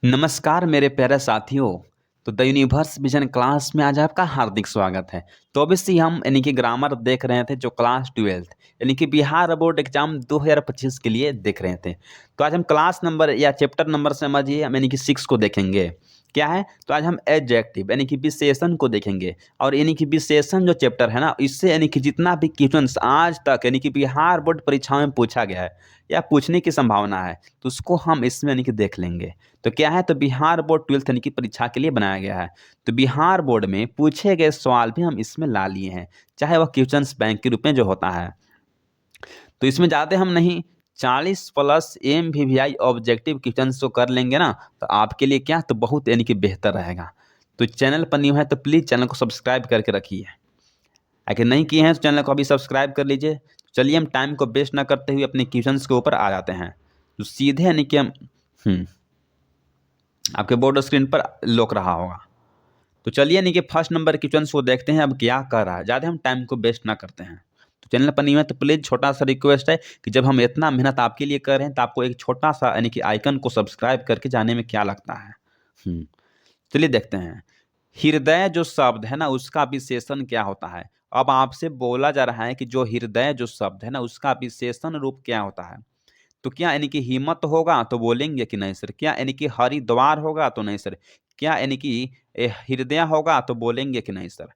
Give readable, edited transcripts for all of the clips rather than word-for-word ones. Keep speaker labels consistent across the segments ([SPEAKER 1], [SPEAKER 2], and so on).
[SPEAKER 1] नमस्कार मेरे प्यारे साथियों। तो द यूनिवर्स विजन क्लास में आज आपका हार्दिक स्वागत है। तो ऑब्वियसली हम यानी कि ग्रामर देख रहे थे जो क्लास 12th यानी कि बिहार बोर्ड एग्जाम 2025 के लिए देख रहे थे। तो आज हम क्लास नंबर या चैप्टर नंबर समझिए हम यानी कि 6 को देखेंगे। क्या है? तो आज हम एडजेक्टिव यानी कि विशेषण को देखेंगे और यानी कि विशेषण जो चैप्टर है ना, इससे यानी कि जितना भी क्वेश्चंस आज तक यानी कि बिहार बोर्ड परीक्षा में पूछा गया है या पूछने की संभावना है, तो उसको हम इसमें यानी कि देख लेंगे। तो क्या है? तो बिहार बोर्ड 12th यानी कि परीक्षा के लिए बनाया गया है। तो बिहार बोर्ड में पूछे गए सवाल भी हम इसमें ला लिए हैं, चाहे वह क्वेश्चंस बैंक के रूप में जो होता है। तो इसमें ज़्यादा हम नहीं 40 प्लस एमवीवीआई ऑब्जेक्टिव क्वेश्चंस को कर लेंगे ना, तो आपके लिए क्या तो बहुत यानी कि बेहतर रहेगा। तो चैनल पर न्यू है तो प्लीज़ चैनल को सब्सक्राइब करके रखिए। अगर नहीं किए हैं तो चैनल को अभी सब्सक्राइब कर लीजिए। चलिए हम टाइम को वेस्ट ना करते हुए अपने क्वेश्चंस के ऊपर आ जाते हैं। तो सीधे यानी कि हम आपके बोर्ड स्क्रीन पर लोक रहा होगा। तो चलिए यानी कि फर्स्ट नंबर क्वेश्चन को देखते हैं अब क्या कर रहा है, ज़्यादा हम टाइम को वेस्ट ना करते हैं। तो चैनल पर नहीं है तो प्लीज़ छोटा सा रिक्वेस्ट है कि जब हम इतना मेहनत आपके लिए कर रहे हैं तो आपको एक छोटा सा यानी कि आइकन को सब्सक्राइब करके जाने में क्या लगता है। चलिए देखते हैं। हृदय जो शब्द है ना उसका विशेषण क्या होता है। अब आपसे बोला जा रहा है कि जो हृदय जो शब्द है ना उसका विशेषण रूप क्या होता है। तो क्या यानी कि हिम्मत होगा तो बोलेंगे कि नहीं सर। क्या यानी कि हरिद्वार होगा तो नहीं सर। क्या यानी कि हृदय होगा तो बोलेंगे कि नहीं सर।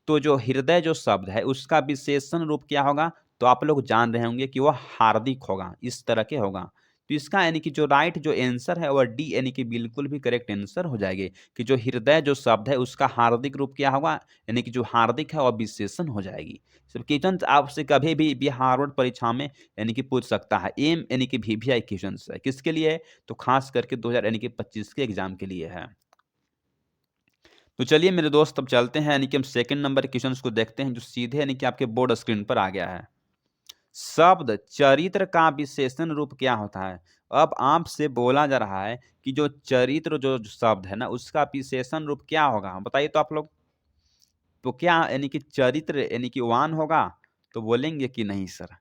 [SPEAKER 1] तो जो हृदय जो शब्द है उसका विशेषण रूप क्या होगा, तो आप लोग जान रहे होंगे कि वह हार्दिक होगा, इस तरह के होगा। तो इसका यानी कि जो राइट जो आंसर है वह डी यानी कि बिल्कुल भी करेक्ट आंसर हो जाएगी कि जो हृदय जो शब्द है उसका हार्दिक रूप क्या होगा, यानी कि जो हार्दिक है वह विशेषण हो जाएगी। सब क्वेश्चन आपसे कभी भी बिहार बोर्ड परीक्षा में यानी कि पूछ सकता है। एम यानी कि वीवीआई क्वेश्चन है किसके लिए है, तो खास करके 2000 यानी कि 25 के एग्जाम के लिए है। तो चलिए मेरे दोस्त अब चलते हैं यानी कि हम सेकंड नंबर क्वेश्चंस को देखते हैं जो सीधे यानी कि आपके बोर्ड स्क्रीन पर आ गया है। शब्द चरित्र का विशेषण रूप क्या होता है। अब आपसे बोला जा रहा है कि जो चरित्र जो शब्द है ना उसका विशेषण रूप क्या होगा, बताइए तो आप लोग। तो क्या यानी कि चरित्र यानी कि वान होगा, तो बोलेंगे कि नहीं सर।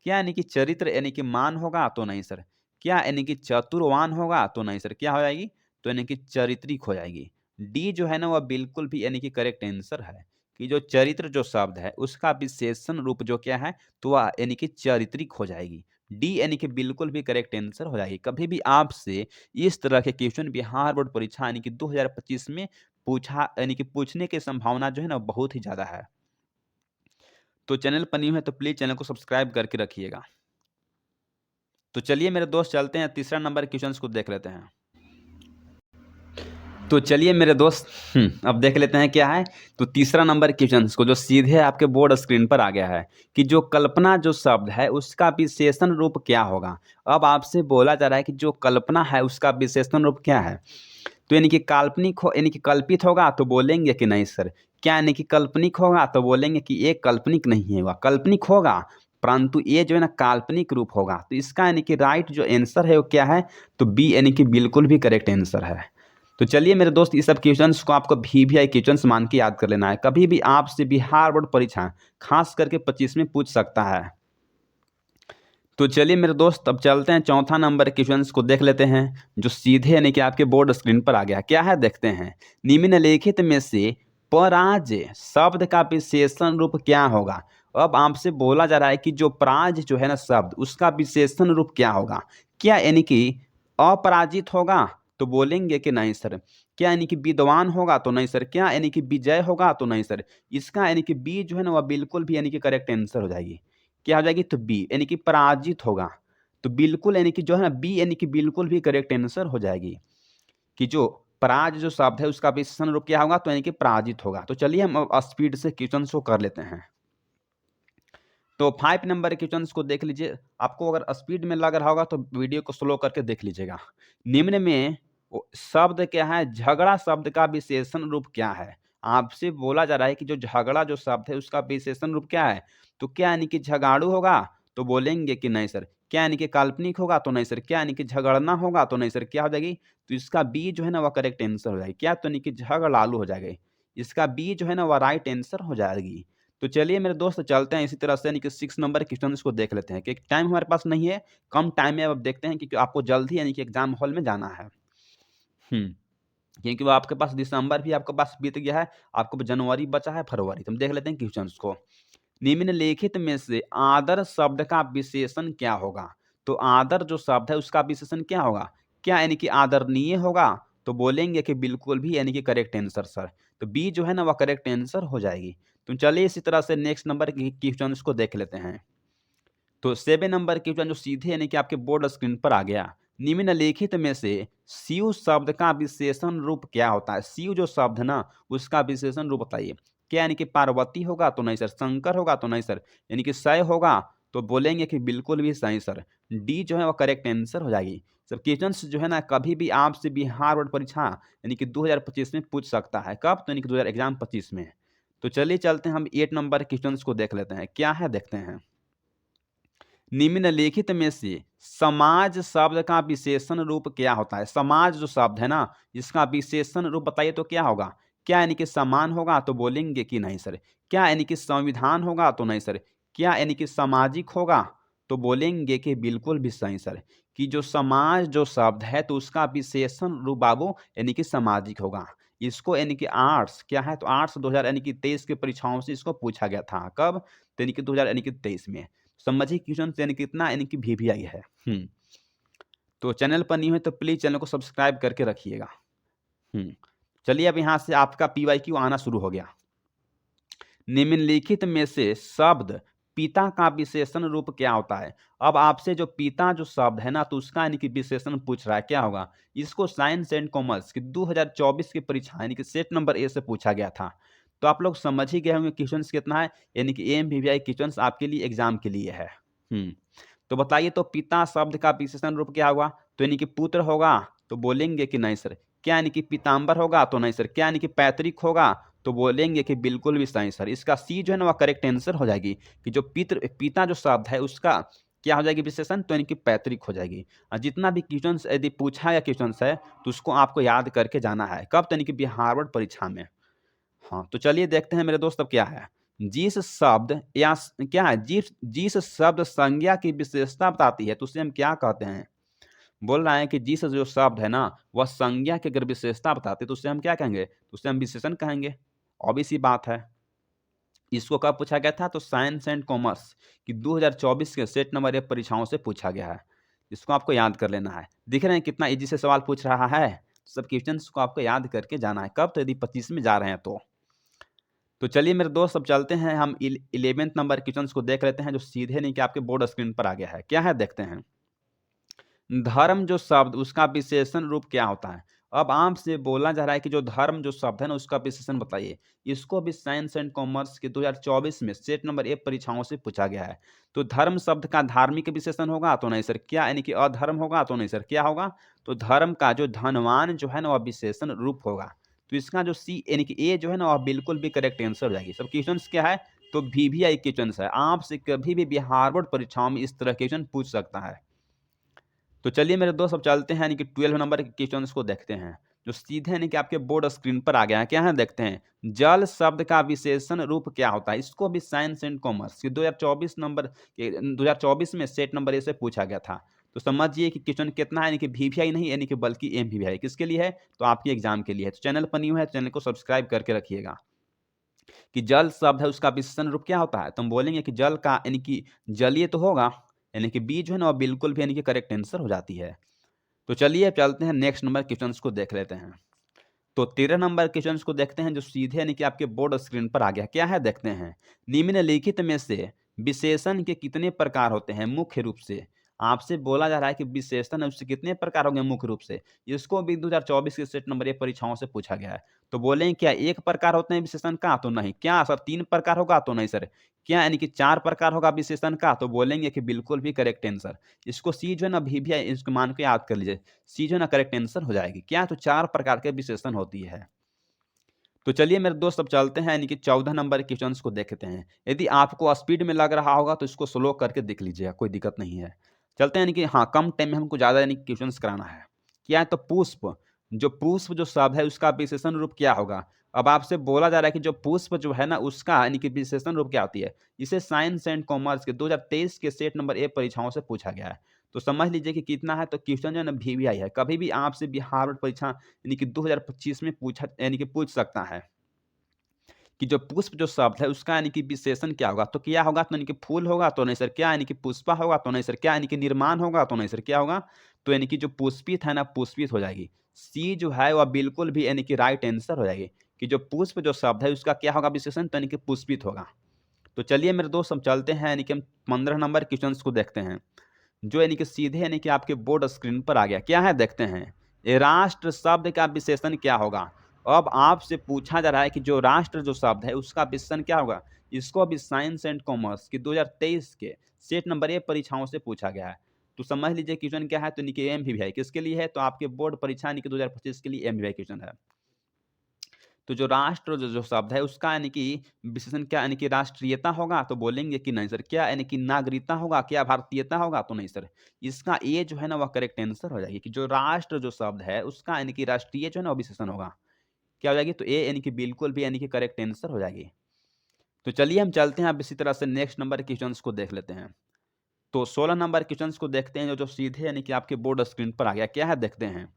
[SPEAKER 1] क्या यानी कि चरित्र यानी कि मान होगा, तो नहीं सर। क्या यानी कि चतुर्वान होगा, तो नहीं सर। क्या हो जाएगी, तो यानी कि चरित्रिक हो जाएगी। डी जो है ना वह बिल्कुल भी यानी कि करेक्ट आंसर है कि जो चरित्र जो शब्द है उसका विशेषण रूप जो क्या है, तो वह यानी कि चारित्रिक हो जाएगी। डी यानी कि बिल्कुल भी करेक्ट आंसर हो जाएगी। कभी भी आपसे इस तरह के क्वेश्चन बिहार बोर्ड परीक्षा यानी कि 2025 में पूछा यानी कि पूछने की संभावना जो है ना बहुत ही ज़्यादा है। तो चैनल पर न्यू है तो प्लीज़ चैनल को सब्सक्राइब करके रखिएगा। तो चलिए मेरे दोस्त चलते हैं तीसरा नंबर क्वेश्चंस को देख लेते हैं। तो चलिए मेरे दोस्त अब देख लेते हैं क्या है। तो तीसरा नंबर क्वेश्चंस को जो सीधे आपके बोर्ड स्क्रीन पर आ गया है कि जो कल्पना जो शब्द है उसका विशेषण रूप क्या होगा। अब आपसे बोला जा रहा है कि जो कल्पना है उसका विशेषण रूप क्या है। तो यानी कि काल्पनिक हो यानी कि कल्पित होगा तो बोलेंगे कि नहीं सर। क्या यानी कि काल्पनिक होगा तो बोलेंगे कि ये काल्पनिक नहीं होगा, काल्पनिक होगा परंतु ये जो है ना काल्पनिक रूप होगा। तो इसका यानी कि राइट जो आंसर है वो क्या है, तो बी यानी कि बिल्कुल भी करेक्ट आंसर है। तो चलिए मेरे दोस्त इस सब क्वेश्चंस को आपको वीवीआई क्वेश्चंस मान के याद कर लेना है। कभी भी आपसे बिहार बोर्ड परीक्षा खास करके 25 में पूछ सकता है। तो चलिए मेरे दोस्त अब चलते हैं चौथा नंबर क्वेश्चंस को देख लेते हैं जो सीधे यानी कि आपके बोर्ड स्क्रीन पर आ गया। क्या है देखते हैं। निम्नलिखित में से पराजय शब्द का विशेषण रूप क्या होगा। अब आपसे बोला जा रहा है कि जो पराज जो है ना शब्द उसका विशेषण रूप क्या होगा। क्या यानी कि अपराजित होगा, तो बोलेंगे कि नहीं सर। क्या यानी कि विद्वान होगा, तो नहीं सर। क्या यानी कि विजय होगा, तो नहीं सर। इसका यानी कि बी जो है ना वह बिल्कुल भी यानी कि करेक्ट आंसर हो जाएगी। क्या हो जाएगी, तो बी यानी कि पराजित होगा। तो बिल्कुल यानी कि जो है ना बी यानी कि बिल्कुल भी करेक्ट आंसर हो जाएगी कि जो पराज जो शब्द है उसका विशेषण रूप क्या होगा, तो यानी कि पराजित होगा। तो चलिए हम अब स्पीड से क्वेश्चन को कर लेते हैं। तो 5 नंबर क्वेश्चन को देख लीजिए। आपको अगर स्पीड में लग रहा होगा तो वीडियो को स्लो करके देख लीजिएगा। निम्न में शब्द क्या है, झगड़ा शब्द का विशेषण रूप क्या है। आपसे बोला जा रहा है कि जो झगड़ा जो शब्द है उसका विशेषण रूप क्या है। तो क्या यानी कि झगाड़ू होगा, तो बोलेंगे कि नहीं सर। क्या यानी कि काल्पनिक होगा, तो नहीं सर। क्या यानी कि झगड़ना होगा, तो नहीं सर। क्या हो जाएगी, तो इसका बी जो है ना वह करेक्ट आंसर हो जाएगी। क्या, तो यानी कि झगड़ालू हो जाएगी। इसका बी जो है ना वह राइट आंसर हो जाएगी। तो चलिए मेरे दोस्त चलते हैं इसी तरह से यानी कि 6 नंबर क्वेश्चन को देख लेते हैं कि टाइम हमारे पास नहीं है, कम टाइम है। अब देखते हैं कि आपको जल्द ही यानी कि एग्जाम हॉल में जाना है। क्योंकि वो आपके पास दिसंबर भी आपके पास बीत गया है, आपको जनवरी बचा है, फरवरी। तो हम देख लेते हैं क्वेश्चंस को। निम्नलिखित में से आदर शब्द का विशेषण क्या होगा? तो आदर जो शब्द है उसका विशेषण क्या होगा? क्या यानी कि आदरणीय होगा? तो बोलेंगे कि बिल्कुल भी यानी कि करेक्ट आंसर सर। तो बी जो है ना वह करेक्ट आंसर हो जाएगी। तो चलिए इसी तरह से नेक्स्ट नंबर की क्वेश्चंस को देख लेते हैं। तो 7 नंबर क्वेश्चन जो सीधे यानी कि आपके बोर्ड स्क्रीन पर आ गया। निम्नलिखित में से शिव शब्द का विशेषण रूप क्या होता है? शिव जो शब्द है ना उसका विशेषण रूप बताइए। क्या यानी कि पार्वती होगा? तो नहीं सर। शंकर होगा? तो नहीं सर। यानी कि शय होगा? तो बोलेंगे कि बिल्कुल भी सही सर। डी जो है वो करेक्ट आंसर हो जाएगी। सब क्वेश्चंस जो है ना कभी भी आपसे बिहार बोर्ड परीक्षा यानी कि 2025 में पूछ सकता है। कब? तो यानी कि 2025 में। तो चलिए चलते हैं हम 8 नंबर क्वेश्चंस को देख लेते हैं। क्या है देखते हैं। निम्नलिखित में से समाज शब्द का विशेषण रूप क्या होता है? समाज जो शब्द है ना इसका विशेषण रूप बताइए तो क्या होगा? क्या यानी कि समान होगा? तो बोलेंगे कि नहीं सर। क्या यानी कि संविधान होगा? तो नहीं सर। क्या यानी कि सामाजिक होगा? तो बोलेंगे कि बिल्कुल भी सही सर। कि जो समाज जो शब्द है तो उसका विशेषण रूप बाबू यानी कि सामाजिक होगा। इसको यानी कि आर्ट्स क्या है? तो आर्ट्स 2000 यानी कि 23 की परीक्षाओं से इसको पूछा गया था। कब? तो यानी कि 2000 यानी कि 23 में। समझिए क्वेश्चन यानी कितना यानी कि वीवीआई है। तो चैनल पर नहीं है तो प्लीज चैनल को सब्सक्राइब करके रखिएगा। चलिए अब यहाँ से आपका पीवाईक्यू आना शुरू हो गया। निम्नलिखित में से शब्द पिता का विशेषण रूप क्या होता है? अब आपसे जो पिता जो शब्द है ना तो उसका यानी कि विशेषण पूछ रहा है। क्या होगा? इसको साइंस एंड कॉमर्स की 2024 की परीक्षा यानी कि सेट नंबर ए से पूछा गया था। तो आप लोग समझ ही गए होंगे क्वेश्चंस कितना है यानी कि एमवीवीआई क्वेश्चंस आपके लिए एग्जाम के लिए है। तो बताइए तो पिता शब्द का विशेषण रूप क्या होगा? तो यानी कि पुत्र होगा? तो बोलेंगे कि नहीं सर। क्या यानी कि पीताम्बर होगा? तो नहीं सर। क्या यानी कि पैतृक होगा? तो बोलेंगे कि बिल्कुल भी सही सर। इसका सी जो है ना वह करेक्ट आंसर हो जाएगी कि जो पिता जो शब्द है उसका क्या हो जाएगी विशेषण? तो यानी कि पैतृक हो जाएगी। जितना भी क्वेश्चन यदि पूछा या क्वेश्चन है तो उसको आपको याद करके जाना है। कब? तो यानी कि बिहार बोर्ड परीक्षा में। हाँ तो चलिए देखते हैं मेरे दोस्त अब क्या है। जिस शब्द या क्या है जिस जिस शब्द संज्ञा की विशेषता बताती है तो उसे हम क्या कहते हैं? बोल रहा है कि जिस जो शब्द है ना वह संज्ञा की अगर विशेषता बताते तो उसे हम क्या कहेंगे? तो उसे हम विशेषण कहेंगे। ऑब्वियस सी बात है। इसको कब पूछा गया था? तो साइंस एंड कॉमर्स की 2024 के सेट नंबर 1 परीक्षाओं से पूछा गया है। इसको आपको याद कर लेना है। दिख रहे हैं कितना इजी से सवाल पूछ रहा है? सब क्वेश्चंस को आपको याद करके जाना है। कब? तो यदि 25 में जा रहे हैं तो चलिए मेरे दोस्त अब चलते हैं हम 11th नंबर क्वेश्चंस को देख लेते हैं जो सीधे नहीं कि आपके बोर्ड स्क्रीन पर आ गया है। क्या है देखते हैं। धर्म जो शब्द उसका विशेषण रूप क्या होता है? अब आपसे बोला जा रहा है कि जो धर्म जो शब्द है ना उसका विशेषण बताइए। इसको भी साइंस एंड कॉमर्स के 2024 में सेट नंबर 1 परीक्षाओं से पूछा गया है। तो धर्म शब्द का धार्मिक विशेषण होगा? तो नहीं सर। क्या यानी कि अधर्म होगा? तो नहीं सर। क्या होगा? तो धर्म का जो धनवान जो है ना वह विशेषण रूप होगा। तो इसका जो सी यानी कि ए जो है ना वह बिल्कुल भी करेक्ट आंसर हो जाएगी। सब क्वेश्चंस क्या है? तो वीवीआई क्वेश्चंस है। आपसे कभी भी बिहार बोर्ड परीक्षाओं में इस तरह क्वेश्चन पूछ सकता है। तो चलिए मेरे दोस्त अब चलते हैं यानी कि 12 नंबर के क्वेश्चंस को देखते हैं जो सीधे यानी कि आपके बोर्ड स्क्रीन पर आ गया है। क्या है देखते हैं। जल शब्द का विशेषण रूप क्या होता है? इसको भी साइंस एंड कॉमर्स की 2024 में सेट नंबर ए से पूछा गया था। तो समझिए कि क्वेश्चन कितना है यानी कि वीवीआई नहीं यानी कि बल्कि एमवीवीआई किसके लिए है? तो आपके एग्जाम के लिए है। तो चैनल पर न्यू है चैनल को सब्सक्राइब करके रखिएगा। कि जल शब्द है उसका विशेषण रूप क्या होता है? तो हम बोलेंगे कि जल का यानी कि जलीय तो होगा यानी कि बी जो है ना वो बिल्कुल भी यानी कि करेक्ट आंसर हो जाती है। तो चलिए चलते हैं नेक्स्ट नंबर क्वेश्चंस को देख लेते हैं। तो 13 नंबर क्वेश्चंस को देखते हैं जो सीधे यानी कि आपके बोर्ड स्क्रीन पर आ गया। क्या है देखते हैं। निम्नलिखित में से विशेषण के कितने प्रकार होते हैं मुख्य रूप से? आपसे बोला जा रहा है कि विशेषण है उससे कितने प्रकार होंगे मुख्य रूप से? इसको भी 2024 के सेट नंबर 1 परीक्षाओं से पूछा गया है। तो बोलें क्या एक प्रकार होते हैं विशेषण का? तो नहीं। क्या सर 3 प्रकार होगा? तो नहीं सर। क्या यानी कि 4 प्रकार होगा विशेषण का? तो बोलेंगे कि बिल्कुल भी करेक्ट आंसर। इसको सी जो है ना वीवीआई इसको मान के याद कर लीजिए। सी जो है ना करेक्ट आंसर हो जाएगी। क्या? तो 4 प्रकार के विशेषण होती है। तो चलिए मेरे दोस्त अब चलते हैं यानी कि 14 नंबर क्वेश्चंस को देखते हैं। यदि आपको स्पीड में लग रहा होगा तो इसको स्लो करके देख लीजिएगा, कोई दिक्कत नहीं है। चलते हैं यानी कि हाँ, कम टाइम में हमको ज़्यादा यानी कि क्वेश्चंस कराना है। क्या है? तो पुष्प जो शब्द है उसका विशेषण रूप क्या होगा? अब आपसे बोला जा रहा है कि जो पुष्प जो है ना उसका यानी कि विशेषण रूप क्या होती है? इसे साइंस एंड कॉमर्स के 2023 के सेट नंबर ए परीक्षाओं से पूछा गया है। तो समझ लीजिए कि कितना है, तो क्वेश्चन जो है ना वीवीआई है। कभी भी आपसे बिहार बोर्ड परीक्षा यानी कि 2025 में पूछ सकता है कि जो पुष्प जो शब्द है उसका यानी कि विशेषण क्या होगा? तो क्या होगा? तो यानी कि फूल होगा? तो नहीं सर। क्या यानी कि पुष्पा होगा? तो नहीं सर। क्या यानी कि निर्माण होगा? तो नहीं सर। क्या होगा? तो यानी कि जो पुष्पित है ना, पुष्पित हो जाएगी। सी जो है वह बिल्कुल भी यानी कि राइट आंसर हो जाएगी कि जो पुष्प जो शब्द है उसका क्या होगा विशेषण? तो यानी कि पुष्पित होगा। तो चलिए मेरे दोस्त हम चलते हैं यानी कि हम 15 नंबर क्वेश्चंस को देखते हैं, जो यानी कि सीधे यानी कि आपके बोर्ड स्क्रीन पर आ गया। क्या है देखते हैं। ये राष्ट्र शब्द का विशेषण क्या होगा? अब आपसे पूछा जा रहा है कि जो राष्ट्र जो शब्द है उसका विशेषण क्या होगा? इसको अभी साइंस एंड कॉमर्स की 2023 के सेट नंबर ए परीक्षाओं से पूछा गया है। तो समझ लीजिए क्वेश्चन क्या है, तो यानी कि एमवीवीआई किसके लिए है? तो आपके बोर्ड परीक्षा यानी कि 2025 के लिए एमवीवीआई क्वेश्चन है। तो जो राष्ट्र जो जो शब्द है उसका यानी कि विशेषण क्या यानी कि राष्ट्रीयता होगा? तो बोलेंगे कि नहीं सर। क्या यानी कि नागरिकता होगा? क्या भारतीयता होगा? तो नहीं सर। इसका ए जो है ना वह करेक्ट आंसर हो जाएगी कि जो राष्ट्र जो शब्द है उसका यानी कि राष्ट्रीय जो है ना वो विशेषण होगा। क्या हो जाएगी? तो ए यानी कि बिल्कुल भी यानी कि करेक्ट आंसर हो जाएगी। तो चलिए हम चलते हैं अब इसी तरह से नेक्स्ट नंबर क्वेश्चंस को देख लेते हैं। तो 16 नंबर क्वेश्चंस को देखते हैं, जो जो सीधे यानी कि आपके बोर्ड स्क्रीन पर आ गया। क्या है देखते हैं।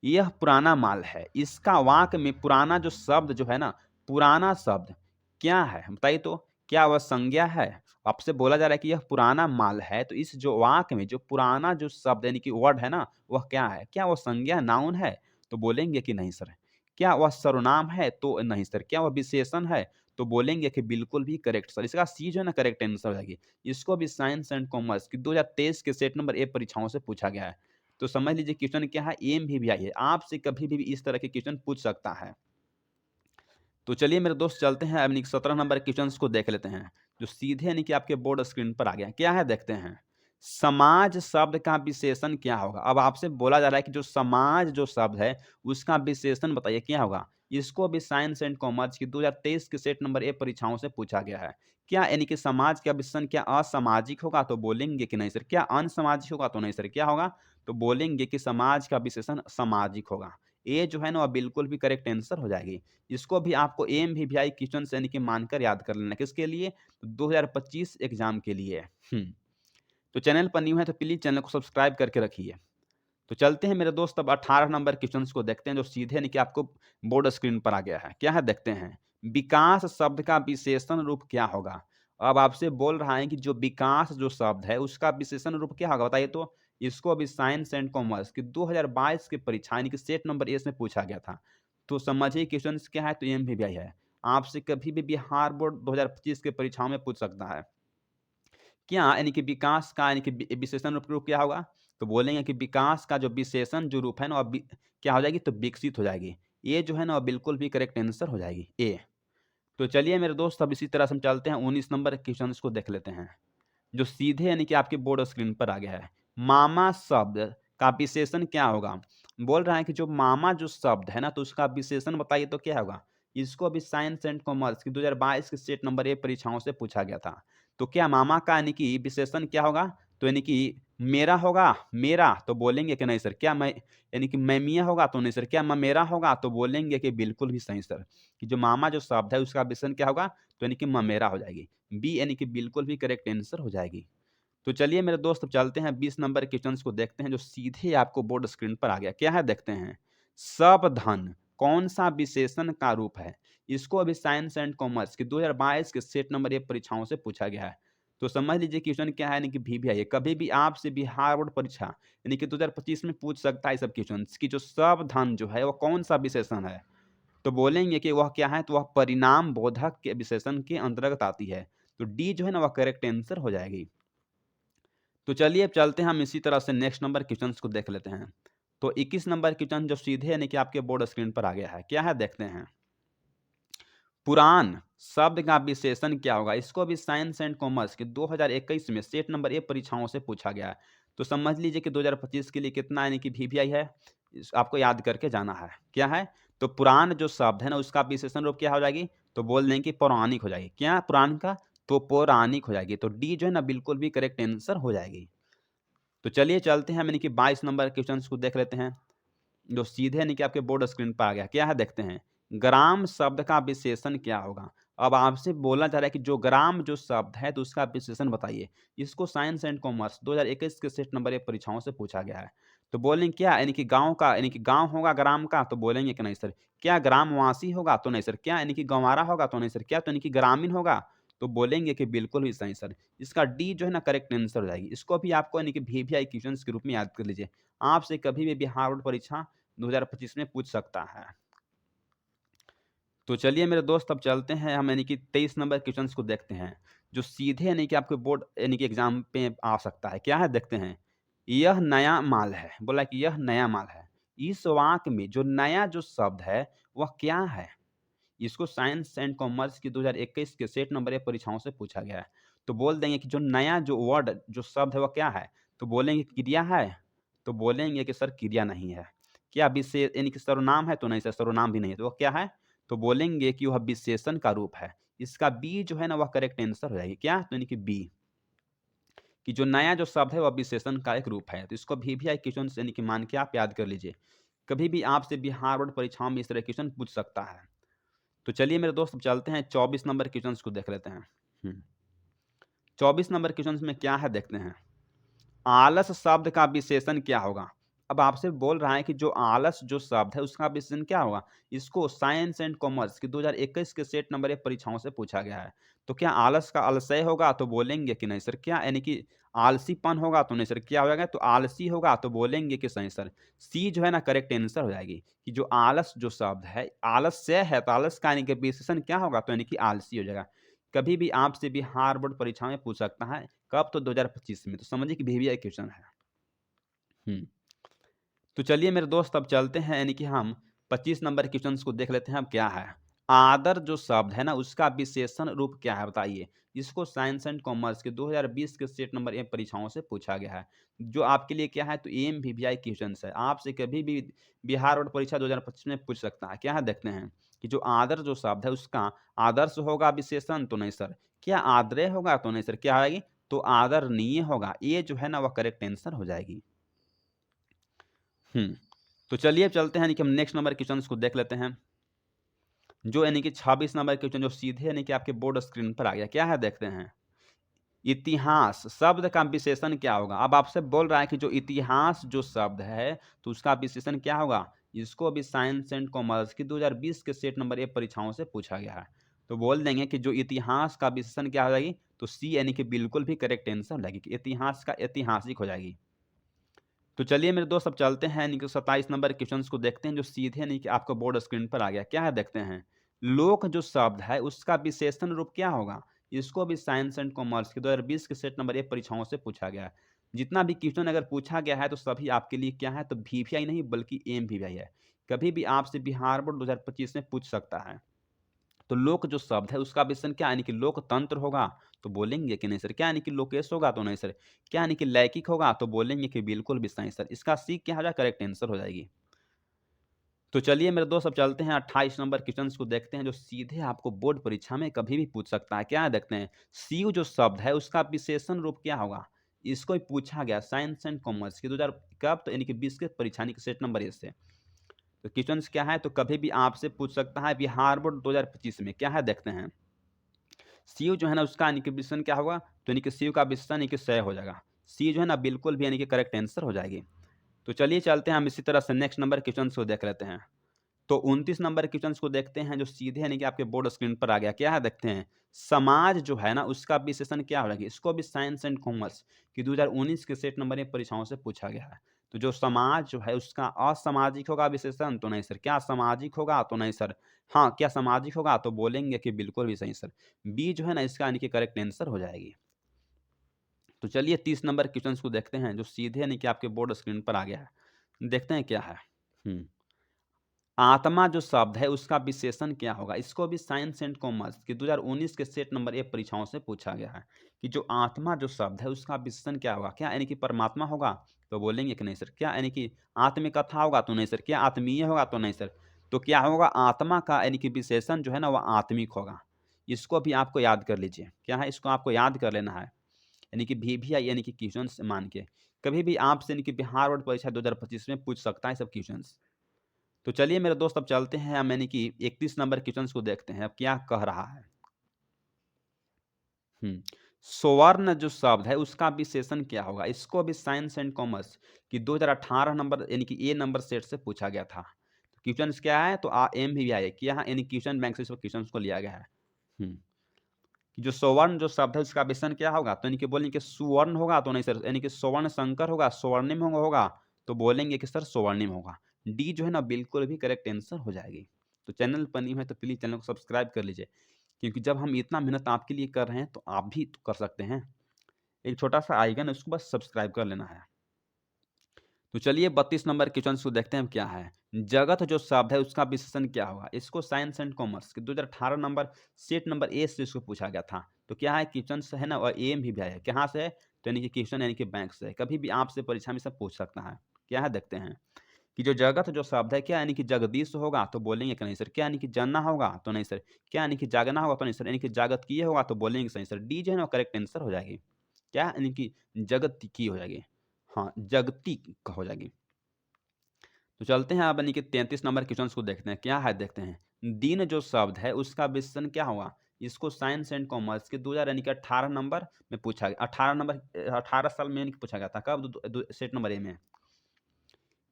[SPEAKER 1] यह पुराना माल है। इसका वाक्य में पुराना जो शब्द जो है ना, पुराना शब्द क्या है बताइए तो? क्या वह संज्ञा है? आपसे बोला जा रहा है कि यह पुराना माल है, तो इस जो वाक्य में जो पुराना जो शब्द यानी कि वर्ड है ना, वह क्या है? क्या वह संज्ञा नाउन है? तो बोलेंगे कि नहीं सर। क्या वह सर्वनाम है? तो नहीं सर। क्या वह विशेषण है? तो बोलेंगे कि बिल्कुल भी करेक्ट सर। इसका सी जो है ना करेक्ट आंसर हो जाएगी। इसको भी साइंस एंड कॉमर्स की 2023 के सेट नंबर ए परीक्षाओं से पूछा गया है। तो समझ लीजिए क्वेश्चन क्या है, एमवीवीआई है। आपसे कभी भी इस तरह के क्वेश्चन पूछ सकता है। तो चलिए मेरे दोस्त चलते हैं अब 17 नंबर क्वेश्चंस को देख लेते हैं, जो सीधे यानी कि आपके बोर्ड स्क्रीन पर आ गया। क्या है देखते हैं। समाज शब्द का विशेषण क्या होगा? अब आपसे बोला जा रहा है कि जो समाज जो शब्द है उसका विशेषण बताइए क्या होगा? इसको भी साइंस एंड कॉमर्स की 2023 के सेट नंबर ए परीक्षाओं से पूछा गया है। क्या यानी कि समाज का विशेषण क्या असामाजिक होगा? तो बोलेंगे कि नहीं सर। क्या अनसामाजिक होगा? तो नहीं सर। क्या होगा? तो बोलेंगे कि समाज का विशेषण सामाजिक होगा। ए जो है ना वह बिल्कुल भी करेक्ट आंसर हो जाएगी। इसको भी आपको एमवीवीआई क्वेश्चन से यानी कि मानकर याद कर लेना। किसके लिए? 2025 एग्जाम के लिए। तो चैनल पर न्यू है तो प्लीज चैनल को सब्सक्राइब करके रखिए। तो चलते हैं मेरे दोस्त अब 18 नंबर क्वेश्चंस को देखते हैं, जो सीधे यानी कि आपको बोर्ड स्क्रीन पर आ गया है। क्या है देखते हैं। विकास शब्द का विशेषण रूप क्या होगा? अब आपसे बोल रहा है कि जो विकास जो शब्द है उसका विशेषण रूप क्या होगा बताइए तो? इसको अभी साइंस एंड कॉमर्स की 2022 की परीक्षा यानी कि सेट नंबर ए में पूछा गया था। तो समझिए क्वेश्चन क्या है, तो एमवीवीआई है। आपसे कभी भी बिहार बोर्ड 2025 के परीक्षाओं में पूछ सकता है। क्या यानी कि विकास का यानी कि विशेषण रूप क्या होगा? तो बोलेंगे कि विकास का जो विशेषण जो रूप है ना, क्या हो जाएगी? तो विकसित हो जाएगी। ये जो है ना बिल्कुल भी करेक्ट आंसर हो जाएगी ए। तो चलिए मेरे दोस्त अब इसी तरह से हम चलते हैं 19 नंबर क्वेश्चन को देख लेते हैं, जो सीधे यानी कि आपके बोर्ड स्क्रीन पर आ गया है। मामा शब्द का विशेषण क्या होगा? बोल रहा है कि जो मामा जो शब्द है ना, तो उसका विशेषण बताइए तो क्या होगा? इसको भी साइंस एंड कॉमर्स की 2022 के सेट नंबर ए परीक्षाओं से पूछा गया था। तो क्या मामा का यानी कि विशेषण क्या होगा? तो यानी कि मेरा होगा, मेरा। तो बोलेंगे कि नहीं सर। क्या मैं यानी कि मैमिया होगा? तो नहीं सर। क्या ममेरा होगा? तो बोलेंगे कि बिल्कुल भी सही सर, कि जो मामा जो शब्द है उसका विशेषण क्या होगा? तो यानी कि ममेरा हो जाएगी। बी यानी कि बिल्कुल भी करेक्ट आंसर हो जाएगी। तो चलिए मेरे दोस्त अब चलते हैं 20 नंबर क्वेश्चंस को देखते हैं, जो सीधे आपको बोर्ड स्क्रीन पर आ गया। क्या है देखते हैं। सावधान कौन सा विशेषण का रूप है? इसको अभी साइंस एंड कॉमर्स की 2022 के सेट नंबर ए परीक्षाओं से पूछा गया है। तो समझ लीजिए क्वेश्चन क्या है, यानी कि वीवीआई है। कभी भी आपसे बिहार बोर्ड परीक्षा यानी कि 2025 में पूछ सकता है सब क्वेश्चन की जो सावधान जो है वो कौन सा विशेषण है? तो बोलेंगे कि वह क्या है, तो वह परिणाम बोधक के विशेषण के अंतर्गत आती है। तो डी जो है ना वह करेक्ट आंसर हो जाएगी। तो चलिए अब चलते हैं हम इसी तरह से नेक्स्ट नंबर क्वेश्चंस को देख लेते हैं। तो 21 नंबर क्वेश्चन जो सीधे यानी कि आपके बोर्ड स्क्रीन पर आ गया है। क्या है देखते हैं। पुराण शब्द का विशेषण क्या होगा? इसको भी साइंस एंड कॉमर्स के 2021 में सेट नंबर ए परीक्षाओं से पूछा गया है। तो समझ लीजिए कि 2025 के लिए कितना यानी कि वीवीआई है, आपको याद करके जाना है। क्या है? तो पुराण जो शब्द है ना उसका विशेषण रूप क्या हो जाएगी? तो बोल देंगे कि पौराणिक हो जाएगी। क्या पुराण का? तो पौराणिक हो जाएगी। तो डी जो है ना बिल्कुल भी करेक्ट आंसर हो जाएगी। तो चलिए चलते हैं यानी कि 22 नंबर क्वेश्चंस को देख लेते हैं, जो सीधे यानी कि आपके बोर्ड स्क्रीन पर आ गया। क्या है देखते हैं। ग्राम शब्द का विशेषण क्या होगा? अब आपसे बोला जा रहा है कि जो ग्राम जो शब्द है तो उसका विशेषण बताइए। इसको साइंस एंड कॉमर्स 2021 के सेट नंबर 1 परीक्षाओं से पूछा गया है। तो बोलेंगे क्या यानी कि गाँव का यानी कि गाँव होगा ग्राम का? तो बोलेंगे कि नहीं सर। क्या ग्रामवासी होगा? तो नहीं सर। क्या यानी कि गँवारा होगा? तो नहीं सर। क्या तो यानी कि ग्रामीण होगा? तो बोलेंगे कि बिल्कुल भी सही सर। इसका डी जो है ना करेक्ट आंसर हो जाएगी। इसको भी आपको यानी कि वीवीआई क्वेश्चंस के रूप में याद कर लीजिए। आपसे कभी भी बिहार बोर्ड परीक्षा 2025 में पूछ सकता है। तो चलिए मेरे दोस्त अब चलते हैं हम यानी कि 23 नंबर क्वेश्चंस को देखते हैं, जो सीधे यानी कि आपके बोर्ड यानी कि एग्ज़ाम पे आ सकता है। क्या है देखते हैं। यह नया माल है, बोला कि यह नया माल है। इस वाक्य में जो नया जो शब्द है, वह क्या है? इसको साइंस एंड कॉमर्स की 2021 के सेट नंबर 1 परीक्षाओं से पूछा गया है। तो बोल देंगे कि जो नया जो वर्ड जो शब्द है, वह क्या है? तो बोलेंगे क्रिया है? तो बोलेंगे कि सर क्रिया नहीं है। क्या यानी कि सर्वनाम है? तो नहीं सर, सर्वनाम भी नहीं है। तो वह क्या है? तो बोलेंगे कि वह विशेषण का रूप है। इसका बी जो है ना वह करेक्ट आंसर हो जाएगी। क्या? तो यानी कि बी, कि जो नया जो शब्द है वह विशेषण का एक रूप है। तो इसको वीवीआई क्वेश्चन यानी कि मान के आप याद कर लीजिए। कभी भी आपसे बिहार बोर्ड परीक्षाओं में इस तरह क्वेश्चन पूछ सकता है। तो चलिए मेरे दोस्त अब चलते हैं 24 नंबर क्वेश्चंस को देख लेते हैं। 24 नंबर क्वेश्चंस में क्या है देखते हैं। आलस शब्द का विशेषण क्या होगा? अब आपसे बोल रहा है कि जो आलस जो शब्द है उसका विशेषण क्या होगा? इसको साइंस एंड कॉमर्स की 2021 के सेट नंबर 1 परीक्षाओं से पूछा गया है। तो क्या आलस का आलस्य होगा? तो बोलेंगे कि नहीं सर। क्या यानी कि आलसीपन होगा? तो नहीं सर। क्या हो जाएगा? तो आलसी होगा? तो बोलेंगे कि सही सर। सी जो है ना करेक्ट आंसर हो जाएगी, कि जो आलस जो शब्द है, आलस्य है तो आलस का यानी कि विशेषण क्या होगा? तो यानी कि आलसी हो जाएगा। कभी भी आपसे बिहार बोर्ड परीक्षा में पूछ सकता है। कब? तो 2025 में। तो समझिए कि वीवीआई क्वेश्चन है। हुँ। तो चलिए मेरे दोस्त अब चलते हैं यानी कि हम 25 नंबर क्वेश्चंस को देख लेते हैं अब क्या है। आदर जो शब्द है ना उसका विशेषण रूप क्या है बताइए? इसको साइंस एंड कॉमर्स के 2020 के सेट नंबर 1 परीक्षाओं से पूछा गया है। जो आपके लिए क्या है तो एमवीवीआई क्वेश्चंस है। आपसे कभी भी बिहार बोर्ड परीक्षा 2025 में पूछ सकता है। क्या है देखते हैं, कि जो आदर जो शब्द है उसका आदर्श होगा विशेषण? तो नहीं सर। क्या आदरेय होगा? तो नहीं सर। क्या आएगी? तो आदरणीय होगा। ये जो है ना वह करेक्ट आंसर हो जाएगी। हुँ। तो चलिए अब चलते हैं यानी कि हम नेक्स्ट नंबर क्वेश्चंस को देख लेते हैं। जो यानी कि 26 नंबर क्वेश्चन जो सीधे यानी कि आपके बोर्ड स्क्रीन पर आ गया। क्या है देखते हैं। इतिहास शब्द का विशेषण क्या होगा? अब आपसे बोल रहा है कि जो इतिहास जो शब्द है तो उसका विशेषण क्या होगा? इसको अभी साइंस एंड कॉमर्स की 2020 के सेट नंबर 1 परीक्षाओं से पूछा गया है। तो बोल देंगे कि जो इतिहास का विशेषण क्या हो जाएगी? तो सी यानी कि बिल्कुल भी करेक्ट आंसर हो जाएगी, कि इतिहास का ऐतिहासिक हो जाएगी। तो चलिए मेरे दोस्त अब चलते हैं यानी कि 27 नंबर क्वेश्चंस को देखते हैं, जो सीधे यानी कि आपको बोर्ड स्क्रीन पर आ गया। क्या है देखते हैं। लोक जो शब्द है उसका विशेषण रूप क्या होगा? इसको भी साइंस एंड कॉमर्स के 2020 के सेट नंबर 1 परीक्षाओं से पूछा गया है। जितना भी क्वेश्चन अगर पूछा गया है तो सभी आपके लिए क्या है तो वीवीआई नहीं बल्कि एमवीवीआई है। कभी भी आपसे बिहार बोर्ड 2025 में पूछ सकता है। तो लोक जो शब्द है उसका विशेषण क्या यानी कि लोकतंत्र होगा? तो बोलेंगे कि नहीं सर। क्या यानी कि लोकेश होगा? तो नहीं सर। क्या यानी कि लैकिक होगा? तो बोलेंगे कि बिल्कुल भी सही सर। इसका सी क्या हो जाएगा? करेक्ट आंसर हो जाएगी। तो चलिए मेरे दोस्त अब चलते हैं 28 नंबर क्वेश्चंस को देखते हैं, जो सीधे आपको बोर्ड परीक्षा में कभी भी पूछ सकता है। क्या है देखते हैं। सीयू जो शब्द है उसका विशेषण रूप क्या होगा? इसको ही पूछा गया साइंस एंड कॉमर्स की 2000 कब तो यानी कि 20 के परीक्षा यानी कि सेट नंबर 1 से। तो क्वेश्चंस क्या है तो कभी भी आपसे पूछ सकता है बिहार बोर्ड 2025 में। क्या है देखते हैं। सीयू जो है ना उसका यानी कि विशेषण क्या होगा? तो यानी कि सीयू का विशेषण यानी कि क्षय हो जाएगा। सी जो है ना बिल्कुल भी यानी कि करेक्ट आंसर हो जाएगी। तो चलिए चलते हैं हम इसी तरह से नेक्स्ट नंबर क्वेश्चंस को देख लेते हैं। तो 29 नंबर क्वेश्चंस को देखते हैं, जो सीधे यानी कि आपके बोर्ड स्क्रीन पर आ गया। क्या है देखते हैं। समाज जो है ना उसका विशेषण क्या हो जाएगा? इसको भी साइंस एंड कॉमर्स की 2019 के सेट नंबर 1 परीक्षाओं से पूछा गया है। तो जो समाज जो है उसका असामाजिक होगा विशेषण? तो नहीं सर। क्या सामाजिक होगा? तो नहीं सर। हाँ, क्या सामाजिक होगा? तो बोलेंगे कि बिल्कुल भी सही सर। बी जो है ना इसका यानी कि करेक्ट आंसर हो जाएगी। तो चलिए 30 नंबर क्वेश्चंस को देखते हैं, जो सीधे यानी कि आपके बोर्ड स्क्रीन पर आ गया है। देखते हैं क्या है। हुँ। आत्मा जो शब्द है उसका विशेषण क्या होगा? इसको भी साइंस एंड कॉमर्स की 2019 के सेट नंबर 1 परीक्षाओं से पूछा गया है, कि जो आत्मा जो शब्द है उसका विशेषण क्या होगा? क्या यानी कि परमात्मा होगा? तो बोलेंगे कि नहीं सर। क्या यानी कि आत्मकथा होगा? तो नहीं सर। क्या आत्मीय होगा? तो नहीं सर। तो क्या होगा? आत्मा का यानी कि विशेषण जो है ना वह आत्मिक होगा। इसको भी आपको याद कर लीजिए। क्या है? इसको आपको याद कर लेना है। यानी कि वीवीआई यानी कि क्वेश्चंस मान के। कभी भी आपसे यानी कि बिहार बोर्ड परीक्षा 2025 में पूछ सकता है सब क्वेश्चंस। तो चलिए मेरे दोस्त अब चलते हैं हम यानी कि 31 नंबर क्वेश्चंस को देखते हैं अब क्या कह रहा है। हुँ। स्वर्ण जो शब्द है उसका विशेषण क्या होगा? इसको भी साइंस एंड कॉमर्स की 2018 नंबर यानी कि ए नंबर सेट से पूछा गया था। क्वेश्चन्स क्या है तो एम भी आया कि यहाँ यानी क्वेश्चन बैंक से इस क्वेश्चन्स को लिया गया है। हुँ। कि जो स्वर्ण जो शब्द है उसका विशेषण क्या होगा? तो यानी कि बोलेंगे कि सुवर्ण होगा तो नहीं सर, यानी कि स्वर्ण शंकर होगा, स्वर्णिम होगा तो बोलेंगे कि सर स्वर्णिम होगा। डी जो है ना बिल्कुल भी करेक्ट आंसर हो जाएगी। तो चैनल पर न्यू है तो प्लीज़ चैनल को सब्सक्राइब कर लीजिए। क्योंकि जब हम इतना मेहनत आपके लिए कर रहे हैं तो आप भी तो कर सकते हैं। एक छोटा-सा आइकन है उसको बस सब्सक्राइब कर लेना है। तो चलिए 32 नंबर क्वेश्चन को देखते हैं क्या है। जगत जो शब्द है उसका विशेषण क्या होगा? इसको साइंस एंड कॉमर्स के 2018 नंबर सेट नंबर ए से इसको पूछा गया था। तो क्या है क्वेश्चन है ना और एम भी आया है। कहाँ से है? तो यानी कि क्वेश्चन यानी कि बैंक से है। कभी भी आपसे परीक्षा में सब पूछ सकता है। क्या है देखते हैं कि जो जगत जो शब्द है क्या यानी कि जगदीश होगा तो बोलेंगे कि नहीं सर। क्या यानी कि जानना होगा? तो नहीं सर। क्या यानी कि जागना होगा? तो नहीं सर। यानी कि जागत किए होगा तो बोलेंगे सही सर। डी जो है ना करेक्ट आंसर हो जाएगी। क्या यानी कि जगत की हो जाएगी। हाँ, जगती क हो जाएगी। तो चलते हैं अब यानी कि 33 नंबर क्वेश्चन को देखते हैं। क्या है देखते हैं। दिन जो शब्द है उसका विशेषण क्या होगा? इसको साइंस एंड कॉमर्स के 2000 यानी कि 18 नंबर में पूछा गया 18 नंबर 18 साल में यानी कि पूछा गया था। कब? सेट नंबर ए में।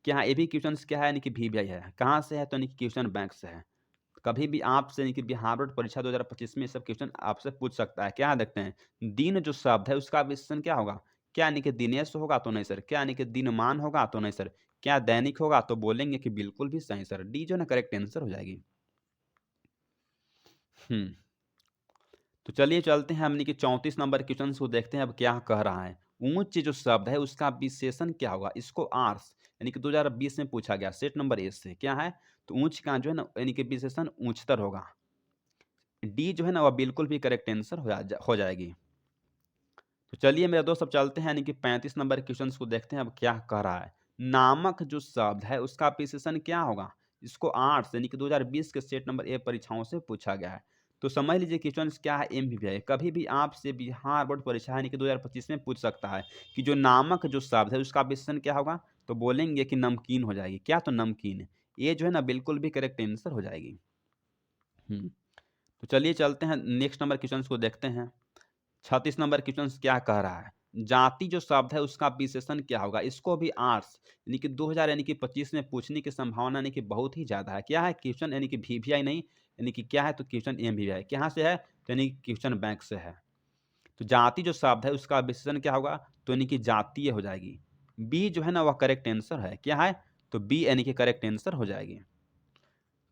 [SPEAKER 1] क्या ये भी क्वेश्चंस क्या है यानी कि वीवीआई है। कहाँ से है? तो यानी कि क्वेश्चन बैंक से है। कभी भी आपसे यानी कि बिहार बोर्ड परीक्षा 2025 में ये सब क्वेश्चन आपसे पूछ सकता है। क्या देखते हैं? दिन जो शब्द है उसका विशेषण क्या होगा? क्या यानी कि दिनेश होगा? तो नहीं सर। क्या यानी कि दिनमान होगा? तो नहीं सर। क्या दैनिक होगा? तो बोलेंगे कि बिल्कुल भी सही सर। डी जो है ना करेक्ट आंसर हो जाएगी। हुँ। तो चलिए चलते हैं हमनी के 34 नंबर क्वेश्चन को देखते हैं अब क्या कह रहा है। ऊंच जो शब्द है उसका विशेषण क्या होगा? इसको आर्स यानी कि 2020 में पूछा गया सेट नंबर ए से। क्या है? तो ऊंच का जो है ना यानी कि विशेषण ऊंचतर होगा। डी जो है ना वह बिल्कुल भी करेक्ट आंसर हो जाएगी। तो चलिए मेरे दोस्त अब चलते हैं यानी कि 35 नंबर क्वेश्चन को देखते हैं अब क्या कह रहा है। नामक जो शब्द है उसका विशेषण क्या होगा? इसको आर्ट्स यानी कि 2020 के सेट नंबर ए परीक्षाओं से पूछा गया है। तो समझ लीजिए क्वेश्चन क्या है एमबीबीआई कभी भी आपसे बिहार बोर्ड परीक्षा यानी कि 2025 में पूछ सकता है कि जो नामक जो शब्द है उसका विशेषण क्या होगा? तो बोलेंगे कि नमकीन हो जाएगी। क्या? तो नमकीन। ये जो है ना बिल्कुल भी करेक्ट आंसर हो जाएगी। हम्म। तो चलिए चलते हैं नेक्स्ट नंबर क्वेश्चन को देखते हैं। 36 नंबर क्वेश्चन क्या कह रहा है? जाति जो शब्द है उसका विशेषण क्या होगा? इसको भी आर्ट्स यानी कि 2000 यानी कि 25 में पूछने की संभावना यानी कि बहुत ही ज़्यादा है। क्या है? क्वेश्चन यानी कि वीवीआई नहीं यानी कि क्या है? तो क्वेश्चन एमवीआई। कहाँ से है? तो यानी कि क्वेश्चन बैंक से है। तो जाति जो शब्द है उसका विशेषण क्या होगा? तो यानी कि जातीय हो जाएगी। बी जो है ना वह करेक्ट आंसर है। क्या है? तो बी यानी कि करेक्ट आंसर हो जाएगी।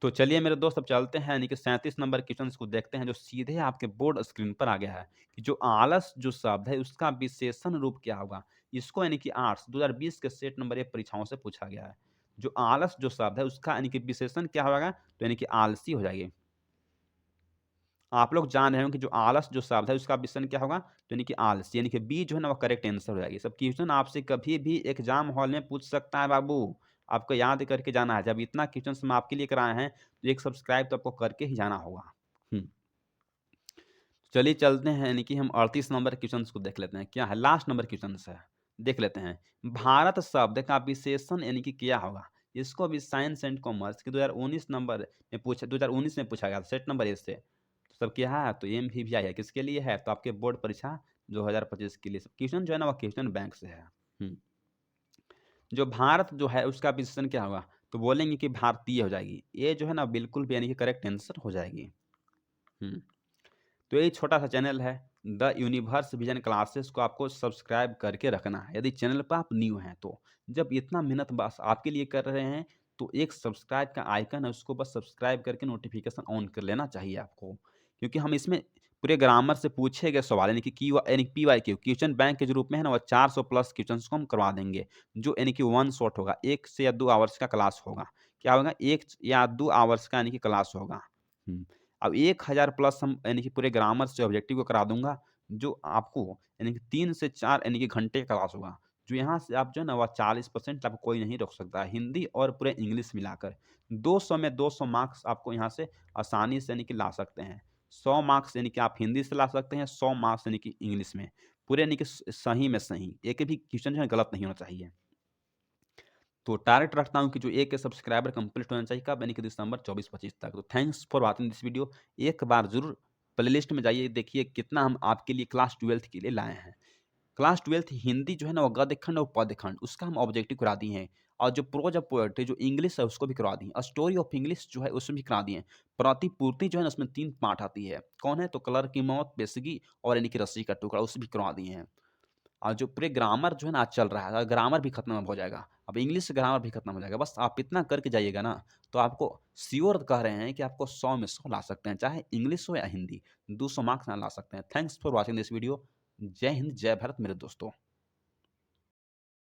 [SPEAKER 1] तो चलिए मेरे दोस्त अब चलते हैं यानी कि 37 नंबर क्वेश्चंस को देखते हैं जो सीधे आपके बोर्ड स्क्रीन पर आ गया है कि जो आलस जो शब्द है उसका विशेषण रूप क्या होगा? इसको यानी कि आर्ट्स 2020 के सेट नंबर 1 परीक्षाओं से पूछा गया है। जो आलस जो शब्द है उसका यानी कि विशेषण क्या होगा? तो यानी कि आलसी हो जाएगी। आप लोग जान रहे हो कि जो आलस जो शब्द है उसका विशेषण क्या होगा? तो यानी कि आलसी यानी कि बी जो है ना वो करेक्ट आंसर हो जाएगी। सब क्वेश्चन आपसे कभी भी एग्जाम हॉल में पूछ सकता है बाबू। आपको याद करके जाना है। जब इतना क्वेश्चन हम आपके लिए कराए हैं तो एक सब्सक्राइब तो आपको करके ही जाना होगा। हुँ। चलिए चलते हैं यानी कि हम 38 नंबर क्वेश्चन को देख लेते हैं। क्या है? लास्ट नंबर क्वेश्चन है। देख लेते हैं। भारत शब्द का विशेषण यानी कि क्या होगा? इसको भी साइंस एंड कॉमर्स के 2019 नंबर में पूछा 2019 में पूछा गया था सेट नंबर ए से। तो सब क्या है? तो एमवीवीआई है। किसके लिए है? तो आपके बोर्ड परीक्षा 2025 के लिए। क्वेश्चन जो है ना वो क्वेश्चन बैंक से है। हुँ। जो भारत जो है उसका विशेषण क्या होगा? तो बोलेंगे कि भारतीय हो जाएगी। ये जो है ना बिल्कुल भी यानी कि करेक्ट आंसर हो जाएगी। हुँ। तो यही छोटा-सा चैनल है, द यूनिवर्स विज़न क्लासेस को आपको सब्सक्राइब करके रखना है, यदि चैनल पे आप न्यू हैं तो। जब इतना मेहनत बस आपके लिए कर रहे हैं, तो एक सब्सक्राइब का आइकन है, उसको बस सब्सक्राइब करके नोटिफ़िकेशन ऑन कर लेना चाहिए आपको। क्योंकि हम इसमें पूरे ग्रामर से पूछे गए सवाल यानी कि यानी पीवाईक्यू क्वेश्चन बैंक के जो रूप में है ना, वो 400 प्लस क्वेश्चन्स को हम करवा देंगे, जो यानी कि वन शॉट होगा, 1 से या 2 आवर्स का क्लास होगा। क्या होगा? 1 या 2 आवर्स का यानी कि क्लास होगा। हुँ। अब 1000 प्लस हम यानी कि पूरे ग्रामर से ऑब्जेक्टिव को करा दूँगा, जो आपको यानी कि 3 से 4 यानी कि घंटे का क्लास होगा। जो यहाँ से आप जो है ना वह 40% आपको कोई नहीं रोक सकता है, हिंदी और पूरे इंग्लिश मिलाकर। 200 में 200 मार्क्स आपको यहाँ से आसानी से यानी कि ला सकते हैं। 100 मार्क्स यानी कि आप हिंदी से ला सकते हैं, 100 मार्क्स यानी कि इंग्लिश में। पूरे यानी कि सही में सही, एक भी क्वेश्चन जो है गलत नहीं होना चाहिए। तो टारगेट रखता हूँ कि जो 1 के सब्सक्राइबर कंप्लीट होना चाहिए कब? यानी कि दिसंबर 24-25 तक। तो thanks for watching this video. एक बार ज़रूर प्लेलिस्ट में जाइए, देखिए कितना हम आपके लिए क्लास 12th के लिए लाए हैं। क्लास 12th हिंदी जो है ना वो गद्य खंड और पद्य खंड उसका हम ऑब्जेक्टिव करा दिए हैं, और जो प्रोज और पोएट्री जो इंग्लिश है उसको भी करवा दिए, और स्टोरी ऑफ इंग्लिश जो है उसमें भी करा दिए हैं। प्रतिपूर्ति जो है ना उसमें 3 पार्ट आती है। कौन है? तो कलर की मौत, पेशगी और यानी कि रस्सी का टुकड़ा, उसे भी करवा दिए हैं। और जो पूरे ग्रामर जो है ना आज चल रहा है, ग्रामर भी खत्म अब हो जाएगा। अब इंग्लिश से ग्रामर भी खत्म हो जाएगा। बस आप इतना करके जाइएगा ना, तो आपको श्योर कह रहे हैं कि आपको 100 में 100 ला सकते हैं, चाहे इंग्लिश हो या हिंदी। 200 मार्क्स ना ला सकते हैं। Thanks for watching this video. जय हिंद, जय भारत मेरे दोस्तों।